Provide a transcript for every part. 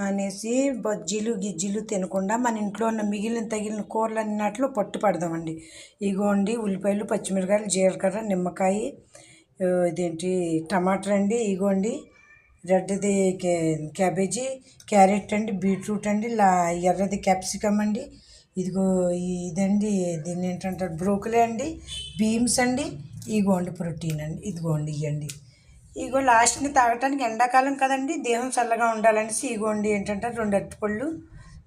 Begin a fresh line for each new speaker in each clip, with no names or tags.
అనేసి బజ్జీలు గిజ్జీలు తినకుండా మన ఇంట్లో ఉన్న మిగిలిన తగిలిన కూరలు అన్నట్లు పట్టు పడదామండి. ఇగోండి ఉల్లిపాయలు, పచ్చిమిరకాయలు, జీలకర్ర, నిమ్మకాయ, ఇదేంటి టమాటర్ అండి. ఇగోండి రెడ్ది క్యాబేజీ, క్యారెట్ అండి, బీట్రూట్ అండి, ఎర్రది క్యాప్సికమ్ అండి. ఇదిగో ఇదండి దీన్ని ఏంటంటారు బ్రోకలీ అండి, బీన్స్ అండి. ఇగోండి ప్రోటీన్ అండి. ఇదిగోండి ఇవ్వండి. ఇగో లాస్ట్ని తాగటానికి ఎండాకాలం కదండి, దేహం చల్లగా ఉండాలనేసి ఇగోండి ఏంటంటే 2 అరటిపళ్ళు,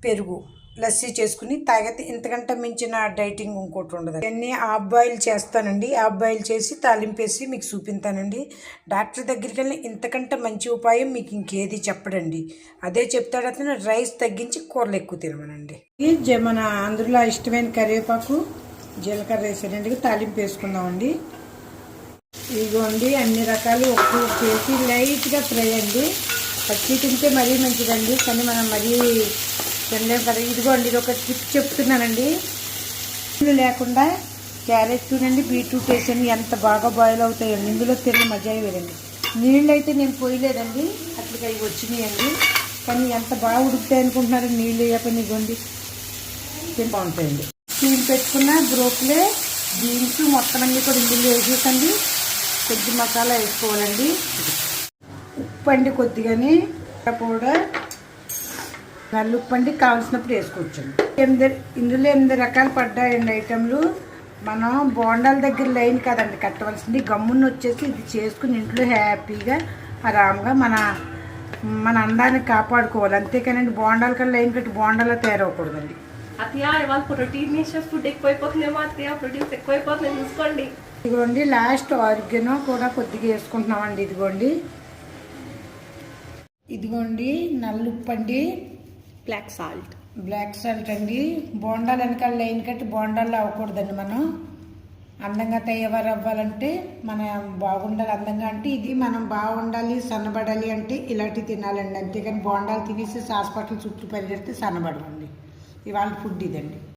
పెరుగు, లస్సీ చేసుకుని తాగితే ఇంతకంటే మించిన డైటింగ్ ఇంకోటి ఉండదు. ఇవన్నీ హాఫ్ బాయిల్ చేస్తానండి. హాఫ్ బాయిల్ చేసి తాలింపేసి మీకు చూపిస్తానండి. డాక్టర్ దగ్గరికి వెళ్ళి ఇంతకంటే మంచి ఉపాయం మీకు ఇంకేది చెప్పడండి. అదే చెప్తాడు అతను, రైస్ తగ్గించి కూరలు ఎక్కువ తినమనండి. మన అందులో ఇష్టమైన కరివేపాకు, జీలకర్ర వేసానండి. తాలింపు వేసుకుందామండి. ఇదిగోండి అన్ని రకాలు ఒక్కొక్క వేసి లైట్గా ఫ్రై అండి. పచ్చి తింటే మరీ మంచిదండి, కానీ మనం మరీ తినలేం కదా. ఇదిగోండి ఇది ఒక టిప్ చెప్తున్నానండి. నీళ్ళు లేకుండా క్యారెట్ అండి, బీట్రూట్ వేసాను, ఎంత బాగా బాయిల్ అవుతాయండి. ఇందులో తిన్న మజా వేరండి. నీళ్ళు అయితే నేను పోయలేదండి, అట్లా ఇవి వచ్చినాయండి. కానీ ఎంత బాగా ఉడుకుతాయి అనుకుంటున్నారు నీళ్ళు వేయకపోయినా. ఇవ్వండి బాగుంటాయండి. స్టీమ్ పెట్టుకున్న బ్రోకలీ, బీన్స్ మొత్తం అన్నీ కూడా ఇందులో వేసేసండి. కొద్ది మసాలా వేసుకోవాలండి. ఉప్పు అండి కొద్దిగాని, పౌడర్, నల్లుప్పు అండి కావాల్సినప్పుడు వేసుకోవచ్చండి. ఇందులో 8 రకాలు పడ్డాయండి ఐటెంలు. మనం బోండాల దగ్గర లైన్ కదండి కట్టవలసింది. గమ్మున వచ్చేసి ఇది చేసుకుని ఇంట్లో హ్యాపీగా ఆరాంగా మన అందాన్ని కాపాడుకోవాలి. అంతేకానండి బోండాల కన్నా లైన్ కట్టి బోండాలో తయారవకూడదండి.
అత్తయ్య ఇవాళ ప్రోటీన్ ఫుడ్ ఎక్కువైపోతుందేమో అత్తయ్య, ప్రోటీన్స్ ఎక్కువైపోతున్నాయి చూసుకోండి.
ఇదిగోండి లాస్ట్ ఆరిగనో కూడా కొద్దిగా వేసుకుంటున్నామండి. ఇదిగోండి నల్లుప్పు అండి,
బ్లాక్ సాల్ట్
అండి. బోండాలు వెనకాల లైన్ కట్టి బోండాల్లో అవ్వకూడదండి. మనం అందంగా తయారవ్వాలంటే మనం బాగుండాలి. అందంగా అంటే ఇది మనం బాగుండాలి, సన్నబడాలి అంటే ఇలాంటివి తినాలండి. అంతేకాని బోండాలు తినేసి హాస్పిటల్ చుట్టూ పరిగెడితే సన్నబడవండి. ఇవాళ ఫుడ్ ఇదండి.